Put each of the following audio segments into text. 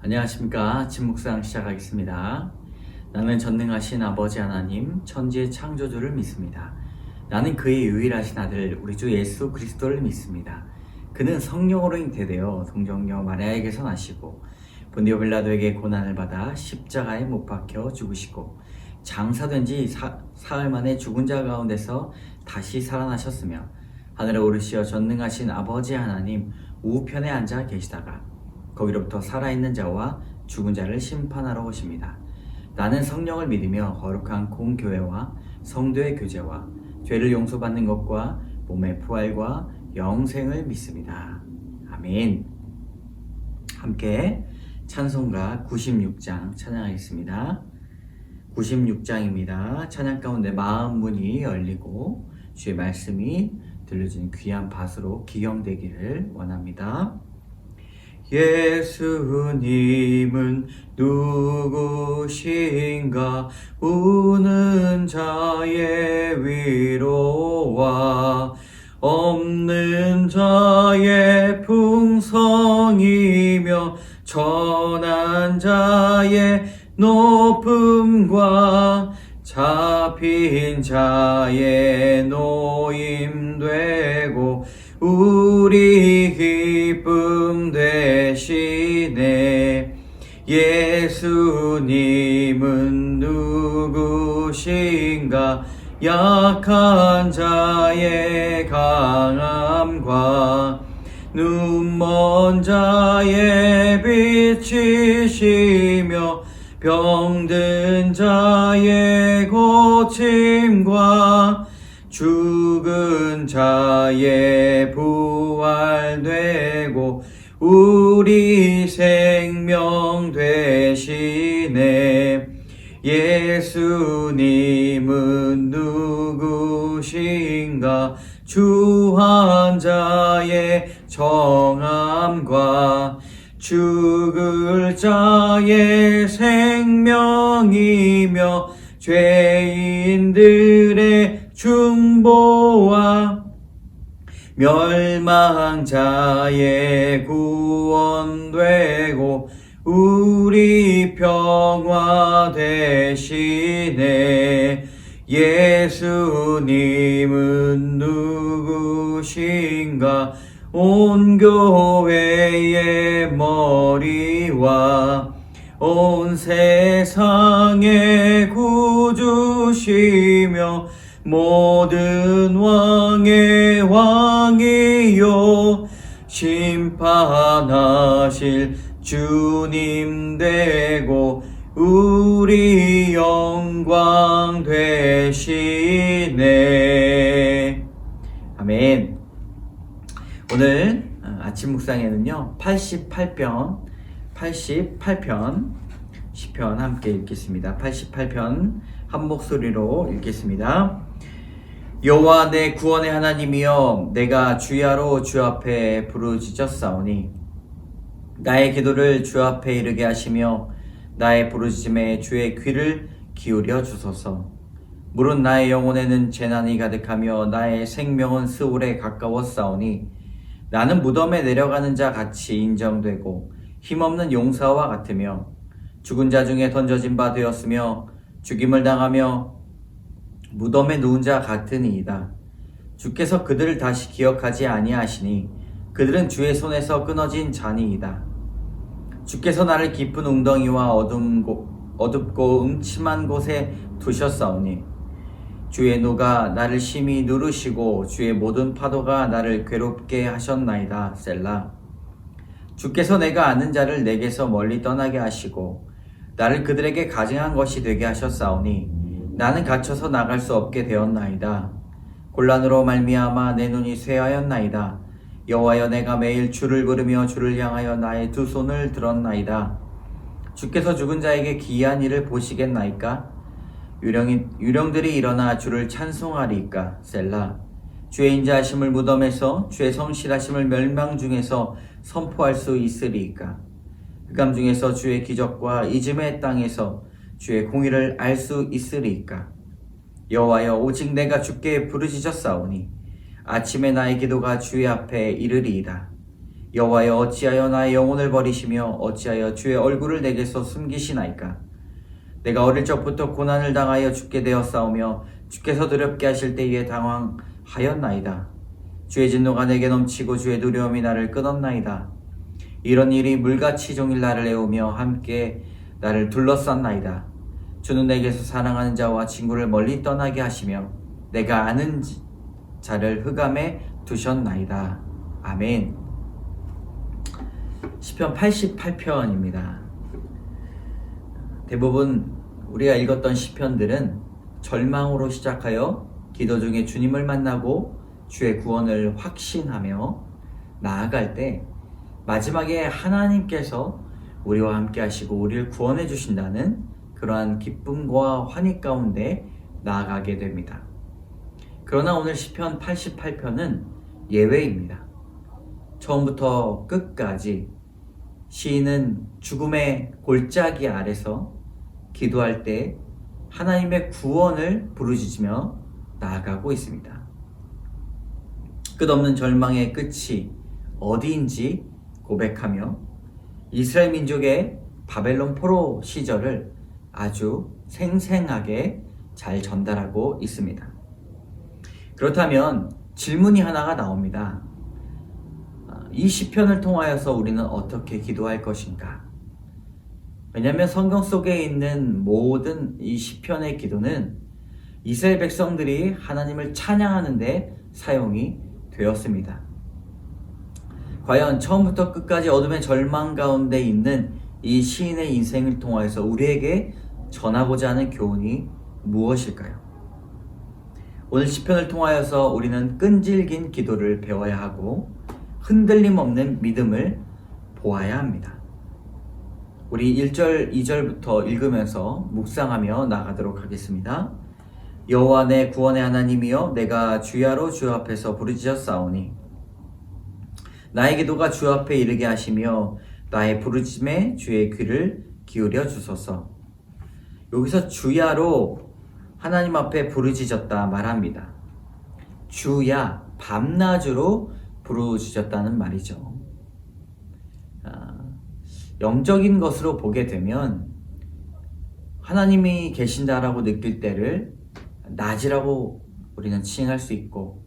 안녕하십니까. 아침 묵상 시작하겠습니다. 나는 전능하신 아버지 하나님, 천지의 창조주를 믿습니다. 나는 그의 유일하신 아들, 우리 주 예수 그리스도를 믿습니다. 그는 성령으로 잉태되어 동정녀 마리아에게서 나시고 본디오 빌라도에게 고난을 받아 십자가에 못 박혀 죽으시고 장사된 지 사흘 만에 죽은 자 가운데서 다시 살아나셨으며 하늘에 오르시어 전능하신 아버지 하나님 우편에 앉아 계시다가 거기로부터 살아있는 자와 죽은 자를 심판하러 오십니다. 나는 성령을 믿으며 거룩한 공교회와 성도의 교제와 죄를 용서받는 것과 몸의 부활과 영생을 믿습니다. 아멘. 함께 찬송가 96장 찬양하겠습니다. 96장입니다. 찬양 가운데 마음 문이 열리고 주의 말씀이 들려주는 귀한 밭으로 기경되기를 원합니다. 예수님은 누구신가? 우는 자의 위로와 없는 자의 풍성이며 천한 자의 높음과 잡힌 자의 노임되고 우리 기쁨 되시네. 예수님은 누구신가? 약한 자의 강함과 눈먼 자의 빛이시며 병든 자의 고침과 죽은 자의 부활되고 우리 생명 되시네. 예수님은 누구신가? 주한 자의 정함과 죽을 자의 생명이며 죄인들의 중보와 멸망자의 구원되고 우리 평화 되시네. 예수님은 누구신가? 온 교회의 머리와 온 세상의 구주시며 모든 왕의 왕이요 심판하실 주님 되고 우리 영광 되시네. 아멘. 오늘 아침 묵상에는요 88편 시편 함께 읽겠습니다. 88편 한 목소리로 읽겠습니다. 여호와 내 구원의 하나님이여, 내가 주야로 주 앞에 부르짖었사오니 나의 기도를 주 앞에 이르게 하시며 나의 부르짖음에 주의 귀를 기울여 주소서. 물은 나의 영혼에는 재난이 가득하며 나의 생명은 스올에 가까웠사오니 나는 무덤에 내려가는 자 같이 인정되고 힘없는 용사와 같으며 죽은 자 중에 던져진 바 되었으며 죽임을 당하며 무덤에 누운 자 같으니이다. 주께서 그들을 다시 기억하지 아니하시니 그들은 주의 손에서 끊어진 잔이이다. 주께서 나를 깊은 웅덩이와 어둡고 음침한 곳에 두셨사오니 주의 노가 나를 심히 누르시고 주의 모든 파도가 나를 괴롭게 하셨나이다. 셀라. 주께서 내가 아는 자를 내게서 멀리 떠나게 하시고 나를 그들에게 가증한 것이 되게 하셨사오니 나는 갇혀서 나갈 수 없게 되었나이다. 곤란으로 말미암아 내 눈이 쇠하였나이다. 여호와여, 내가 매일 주를 부르며 주를 향하여 나의 두 손을 들었나이다. 주께서 죽은 자에게 기이한 일을 보시겠나이까? 유령들이 일어나 주를 찬송하리이까? 셀라. 주의 인자하심을 무덤에서 주의 성실하심을 멸망 중에서 선포할 수 있으리이까? 흑암 중에서 주의 기적과 이즘의 땅에서 주의 공의를 알 수 있으리이까? 여호와여, 오직 내가 주께 부르짖었사오니 아침에 나의 기도가 주의 앞에 이르리이다. 여호와여 어찌하여 나의 영혼을 버리시며 어찌하여 주의 얼굴을 내게서 숨기시나이까. 내가 어릴 적부터 고난을 당하여 죽게 되었사오며 주께서 두렵게 하실 때에 당황하였나이다. 주의 진노가 내게 넘치고 주의 두려움이 나를 끊었나이다. 이런 일이 물같이 종일 나를 애우며 함께 나를 둘러쌌나이다. 주는 내게서 사랑하는 자와 친구를 멀리 떠나게 하시며 내가 아는 자를 흑암에 두셨나이다. 아멘. 시편 88편입니다. 대부분 우리가 읽었던 시편들은 절망으로 시작하여 기도 중에 주님을 만나고 주의 구원을 확신하며 나아갈 때 마지막에 하나님께서 우리와 함께 하시고 우리를 구원해 주신다는 그러한 기쁨과 환희 가운데 나아가게 됩니다. 그러나 오늘 시편 88편은 예외입니다. 처음부터 끝까지 시인은 죽음의 골짜기 아래서 기도할 때 하나님의 구원을 부르짖으며 나아가고 있습니다. 끝없는 절망의 끝이 어디인지 고백하며 이스라엘 민족의 바벨론 포로 시절을 아주 생생하게 잘 전달하고 있습니다. 그렇다면 질문이 하나가 나옵니다. 이 시편을 통하여서 우리는 어떻게 기도할 것인가? 왜냐하면 성경 속에 있는 모든 이 시편의 기도는 이스라엘 백성들이 하나님을 찬양하는 데 사용이 되었습니다. 과연 처음부터 끝까지 어둠의 절망 가운데 있는 이 시인의 인생을 통하여서 우리에게 전하고자 하는 교훈이 무엇일까요? 오늘 시편을 통하여서 우리는 끈질긴 기도를 배워야 하고 흔들림 없는 믿음을 보아야 합니다. 우리 1절, 2절부터 읽으면서 묵상하며 나가도록 하겠습니다. 여호와 내 구원의 하나님이여 내가 주야로 주 앞에서 부르짖었사오니 나의 기도가 주 앞에 이르게 하시며 나의 부르짖음에 주의 귀를 기울여 주소서. 여기서 주야로 하나님 앞에 부르짖었다 말합니다. 주야, 밤낮으로 부르짖었다는 말이죠. 영적인 것으로 보게 되면 하나님이 계신다라고 느낄 때를 낮이라고 우리는 칭할 수 있고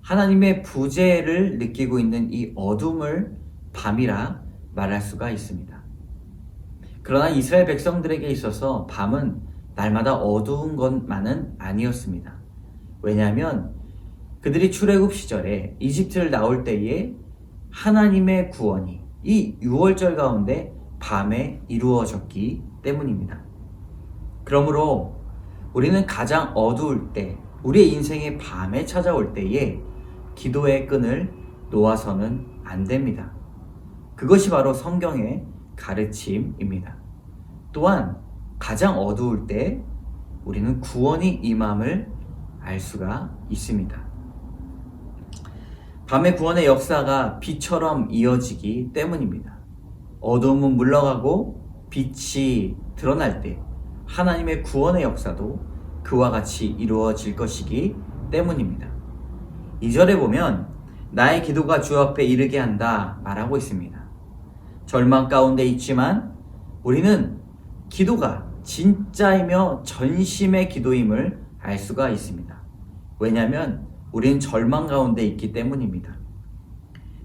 하나님의 부재를 느끼고 있는 이 어둠을 밤이라 말할 수가 있습니다. 그러나 이스라엘 백성들에게 있어서 밤은 날마다 어두운 것만은 아니었습니다. 왜냐하면 그들이 출애굽 시절에 이집트를 나올 때에 하나님의 구원이 이 6월절 가운데 밤에 이루어졌기 때문입니다. 그러므로 우리는 가장 어두울 때, 우리의 인생의 밤에 찾아올 때에 기도의 끈을 놓아서는 안 됩니다. 그것이 바로 성경의 가르침입니다. 또한 가장 어두울 때 우리는 구원이 임함을 알 수가 있습니다. 밤의 구원의 역사가 빛처럼 이어지기 때문입니다. 어두움은 물러가고 빛이 드러날 때 하나님의 구원의 역사도 그와 같이 이루어질 것이기 때문입니다. 2절에 보면 나의 기도가 주 앞에 이르게 한다 말하고 있습니다. 절망 가운데 있지만 우리는 기도가 진짜이며 전심의 기도임을 알 수가 있습니다. 왜냐하면 우리는 절망 가운데 있기 때문입니다.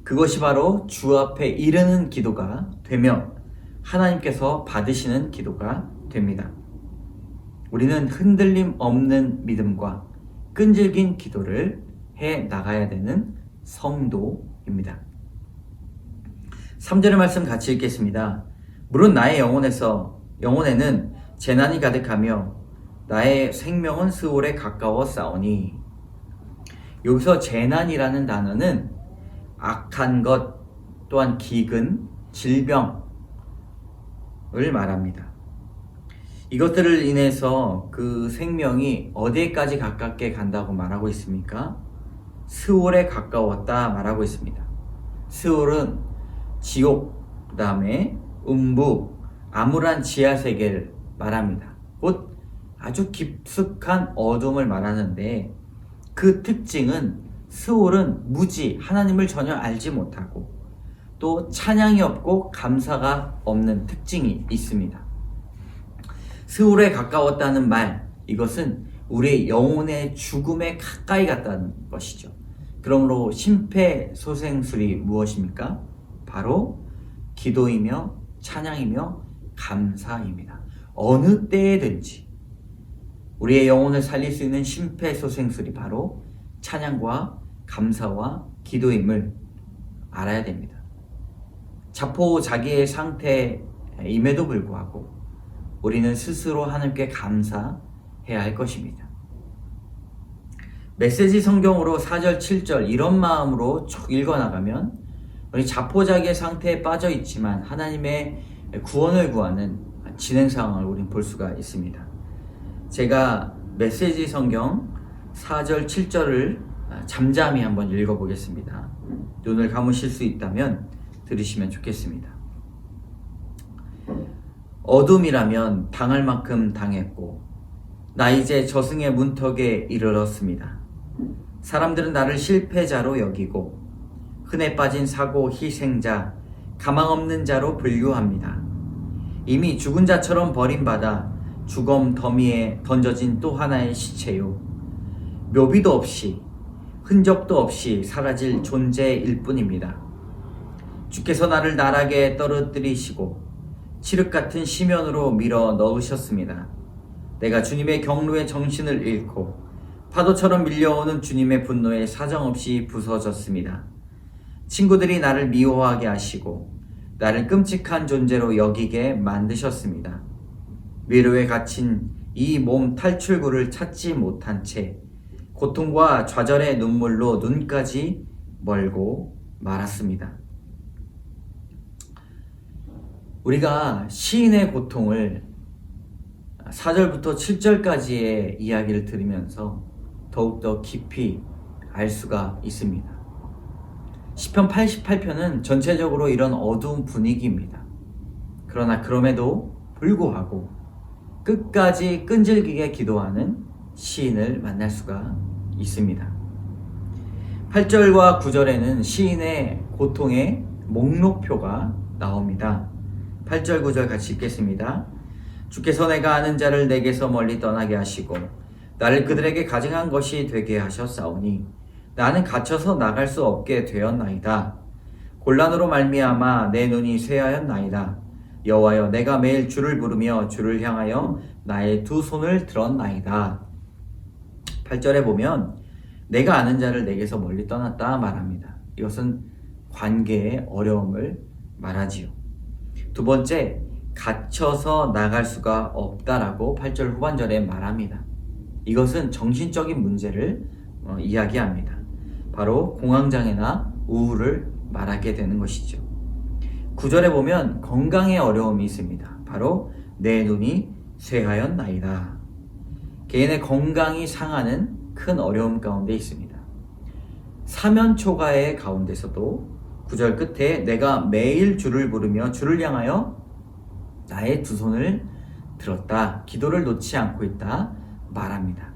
그것이 바로 주 앞에 이르는 기도가 되며 하나님께서 받으시는 기도가 됩니다. 우리는 흔들림 없는 믿음과 끈질긴 기도를 해 나가야 되는 성도입니다. 3절의 말씀 같이 읽겠습니다. 물은 나의 영혼에는 재난이 가득하며 나의 생명은 스올에 가까워 싸우니. 여기서 재난이라는 단어는 악한 것 또한 기근, 질병을 말합니다. 이것들을 인해서 그 생명이 어디에까지 가깝게 간다고 말하고 있습니까? 스올에 가까웠다 말하고 있습니다. 스올은 지옥, 그 다음에 음부, 암울한 지하세계를 말합니다. 곧 아주 깊숙한 어둠을 말하는데 그 특징은 스올은 무지, 하나님을 전혀 알지 못하고 또 찬양이 없고 감사가 없는 특징이 있습니다. 스울에 가까웠다는 말, 이것은 우리의 영혼의 죽음에 가까이 갔다는 것이죠. 그러므로 심폐소생술이 무엇입니까? 바로 기도이며 찬양이며 감사입니다. 어느 때에든지 우리의 영혼을 살릴 수 있는 심폐소생술이 바로 찬양과 감사와 기도임을 알아야 됩니다. 자포자기의 상태임에도 불구하고 우리는 스스로 하나님께 감사해야 할 것입니다. 메시지 성경으로 4절, 7절 이런 마음으로 쭉 읽어나가면 우리 자포자기의 상태에 빠져 있지만 하나님의 구원을 구하는 진행 상황을 우리는 볼 수가 있습니다. 제가 메시지 성경 4절, 7절을 잠잠히 한번 읽어보겠습니다. 눈을 감으실 수 있다면 들으시면 좋겠습니다. 어둠이라면 당할 만큼 당했고 나 이제 저승의 문턱에 이르렀습니다. 사람들은 나를 실패자로 여기고 흔해 빠진 사고 희생자, 가망 없는 자로 분류합니다. 이미 죽은 자처럼 버림받아 죽음 더미에 던져진 또 하나의 시체요. 묘비도 없이 흔적도 없이 사라질 존재일 뿐입니다. 주께서 나를 나락에 떨어뜨리시고 칠흑 같은 시면으로 밀어 넣으셨습니다. 내가 주님의 경로에 정신을 잃고 파도처럼 밀려오는 주님의 분노에 사정없이 부서졌습니다. 친구들이 나를 미워하게 하시고 나를 끔찍한 존재로 여기게 만드셨습니다. 위로에 갇힌 이 몸 탈출구를 찾지 못한 채 고통과 좌절의 눈물로 눈까지 멀고 말았습니다. 우리가 시인의 고통을 4절부터 7절까지의 이야기를 들으면서 더욱더 깊이 알 수가 있습니다. 시편 88편은 전체적으로 이런 어두운 분위기입니다. 그러나 그럼에도 불구하고 끝까지 끈질기게 기도하는 시인을 만날 수가 있습니다. 8절과 9절에는 시인의 고통의 목록표가 나옵니다. 8절 9절 같이 읽겠습니다. 주께서 내가 아는 자를 내게서 멀리 떠나게 하시고 나를 그들에게 가증한 것이 되게 하셨사오니 나는 갇혀서 나갈 수 없게 되었나이다. 곤란으로 말미암아 내 눈이 쇠하였나이다. 여호와여, 내가 매일 주를 부르며 주를 향하여 나의 두 손을 들었나이다. 8절에 보면 내가 아는 자를 내게서 멀리 떠났다 말합니다. 이것은 관계의 어려움을 말하지요. 두 번째, 갇혀서 나갈 수가 없다라고 8절 후반절에 말합니다. 이것은 정신적인 문제를 이야기합니다. 바로 공황장애나 우울을 말하게 되는 것이죠. 9절에 보면 건강의 어려움이 있습니다. 바로 내 눈이 쇠하였나이다. 개인의 건강이 상하는 큰 어려움 가운데 있습니다. 사면초가의 가운데서도 9절 끝에 내가 매일 주를 부르며 주를 향하여 나의 두 손을 들었다. 기도를 놓지 않고 있다 말합니다.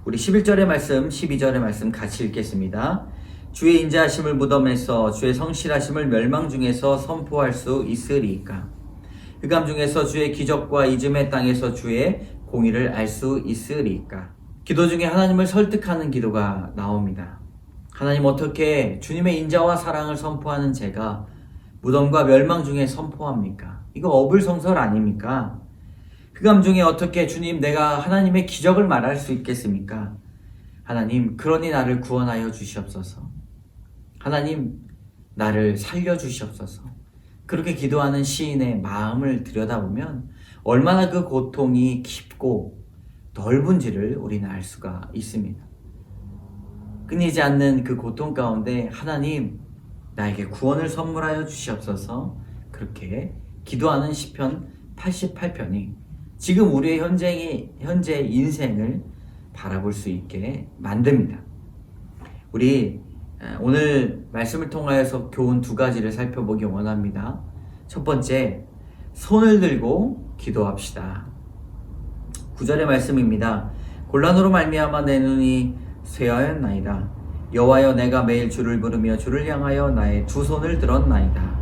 우리 11절의 말씀, 12절의 말씀 같이 읽겠습니다. 주의 인자하심을 무덤에서 주의 성실하심을 멸망 중에서 선포할 수 있으리이까. 흑암 중에서 주의 기적과 이즘의 땅에서 주의 공의를 알 수 있으리이까. 기도 중에 하나님을 설득하는 기도가 나옵니다. 하나님, 어떻게 주님의 인자와 사랑을 선포하는 제가 무덤과 멸망 중에 선포합니까? 이거 어불성설 아닙니까? 흑암 중에 어떻게 주님, 내가 하나님의 기적을 말할 수 있겠습니까? 하나님, 그러니 나를 구원하여 주시옵소서. 하나님, 나를 살려주시옵소서. 그렇게 기도하는 시인의 마음을 들여다보면 얼마나 그 고통이 깊고 넓은지를 우리는 알 수가 있습니다. 끊이지 않는 그 고통 가운데 하나님, 나에게 구원을 선물하여 주시옵소서. 그렇게 기도하는 시편 88편이 지금 우리의 현재 인생을 바라볼 수 있게 만듭니다. 우리 오늘 말씀을 통하여서 교훈 두 가지를 살펴보기 원합니다. 첫 번째, 손을 들고 기도합시다. 9절의 말씀입니다. 곤란으로 말미암아 내 눈이 쇠하였나이다. 여호와여 내가 매일 주를 부르며 주를 향하여 나의 두 손을 들었나이다.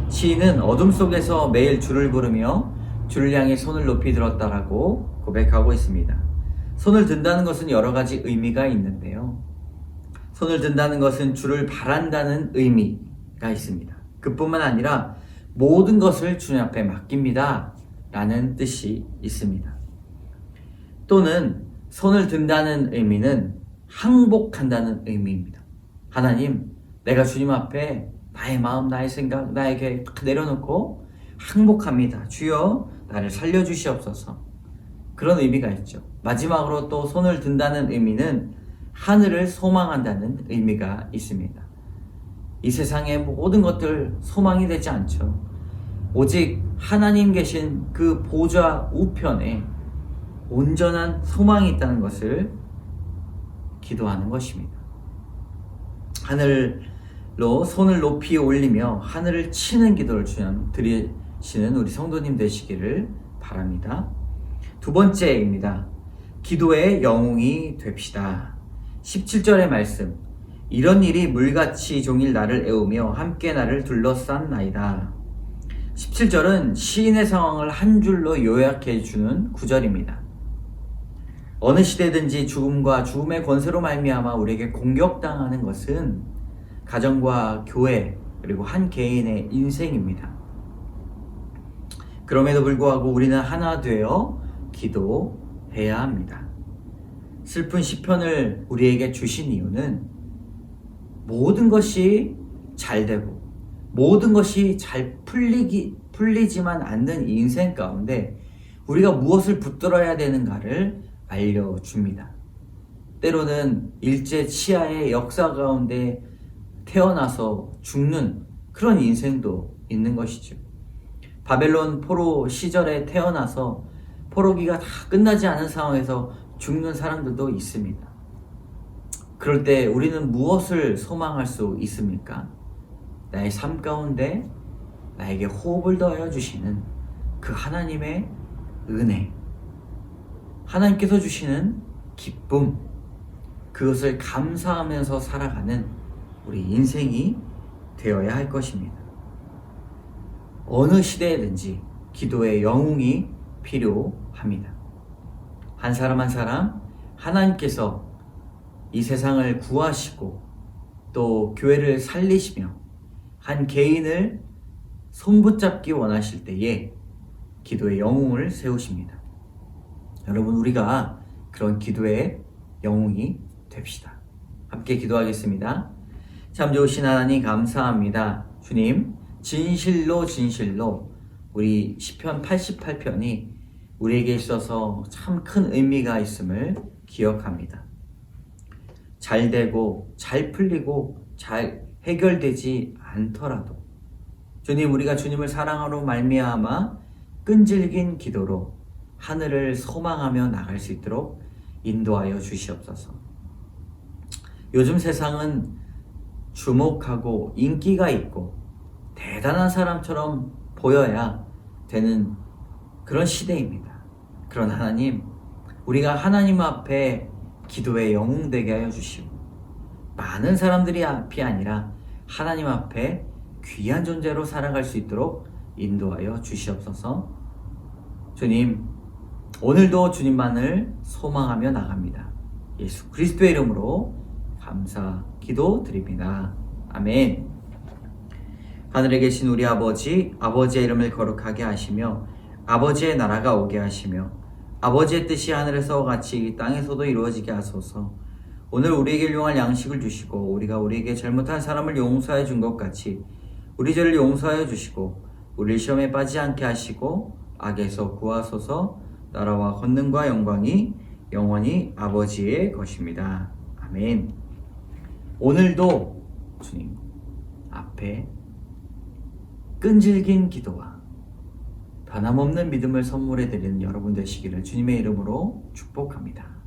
시인은 어둠 속에서 매일 주를 부르며 주를 향해 손을 높이 들었다라고 고백하고 있습니다. 손을 든다는 것은 여러 가지 의미가 있는데요. 손을 든다는 것은 주를 바란다는 의미가 있습니다. 그뿐만 아니라 모든 것을 주님 앞에 맡깁니다 라는 뜻이 있습니다. 또는 손을 든다는 의미는 항복한다는 의미입니다. 하나님, 내가 주님 앞에 나의 마음, 나의 생각, 나의 계획 내려놓고 항복합니다. 주여 나를 살려주시옵소서. 그런 의미가 있죠. 마지막으로 또 손을 든다는 의미는 하늘을 소망한다는 의미가 있습니다. 이 세상의 모든 것들 소망이 되지 않죠. 오직 하나님 계신 그 보좌 우편에 온전한 소망이 있다는 것을 기도하는 것입니다. 하늘로 손을 높이 올리며 하늘을 치는 기도를 주님 드리시는 우리 성도님 되시기를 바랍니다. 두 번째입니다. 기도의 영웅이 됩시다. 17절의 말씀. 이런 일이 물같이 종일 나를 애우며 함께 나를 둘러싼나이다. 17절은 시인의 상황을 한 줄로 요약해 주는 구절입니다. 어느 시대든지 죽음과 죽음의 권세로 말미암아 우리에게 공격당하는 것은 가정과 교회 그리고 한 개인의 인생입니다. 그럼에도 불구하고 우리는 하나 되어 기도해야 합니다. 슬픈 시편을 우리에게 주신 이유는 모든 것이 잘 되고 모든 것이 잘 풀리지만 않는 인생 가운데 우리가 무엇을 붙들어야 되는가를 알려줍니다. 때로는 일제치하의 역사 가운데 태어나서 죽는 그런 인생도 있는 것이죠. 바벨론 포로 시절에 태어나서 포로기가 다 끝나지 않은 상황에서 죽는 사람들도 있습니다. 그럴 때 우리는 무엇을 소망할 수 있습니까? 나의 삶 가운데 나에게 호흡을 더하여 주시는 그 하나님의 은혜, 하나님께서 주시는 기쁨, 그것을 감사하면서 살아가는 우리 인생이 되어야 할 것입니다. 어느 시대에든지 기도의 영웅이 필요합니다. 한 사람 한 사람 하나님께서 이 세상을 구하시고 또 교회를 살리시며 한 개인을 손붙잡기 원하실 때에 기도의 영웅을 세우십니다. 여러분, 우리가 그런 기도의 영웅이 됩시다. 함께 기도하겠습니다. 참 좋으신 하나님 감사합니다. 주님, 진실로 우리 시편 88편이 우리에게 있어서 참 큰 의미가 있음을 기억합니다. 잘 되고 잘 풀리고 잘 해결되지 않더라도 주님, 우리가 주님을 사랑하러 말미암아 끈질긴 기도로 하늘을 소망하며 나갈 수 있도록 인도하여 주시옵소서. 요즘 세상은 주목하고 인기가 있고 대단한 사람처럼 보여야 되는 그런 시대입니다. 그런 하나님, 우리가 하나님 앞에 기도의 영웅 되게 하여 주시고 많은 사람들이 앞이 아니라 하나님 앞에 귀한 존재로 살아갈 수 있도록 인도하여 주시옵소서. 주님, 오늘도 주님만을 소망하며 나갑니다. 예수 그리스도의 이름으로 감사 기도 드립니다. 아멘. 하늘에 계신 우리 아버지, 아버지의 이름을 거룩하게 하시며 아버지의 나라가 오게 하시며 아버지의 뜻이 하늘에서와 같이 땅에서도 이루어지게 하소서. 오늘 우리에게 일용할 양식을 주시고 우리가 우리에게 잘못한 사람을 용서해 준 것 같이 우리 죄를 용서하여 주시고 우리를 시험에 빠지지 않게 하시고 악에서 구하소서. 나라와 권능과 영광이 영원히 아버지의 것입니다. 아멘. 오늘도 주님 앞에 끈질긴 기도와 변함없는 믿음을 선물해 드리는 여러분 되시기를 주님의 이름으로 축복합니다.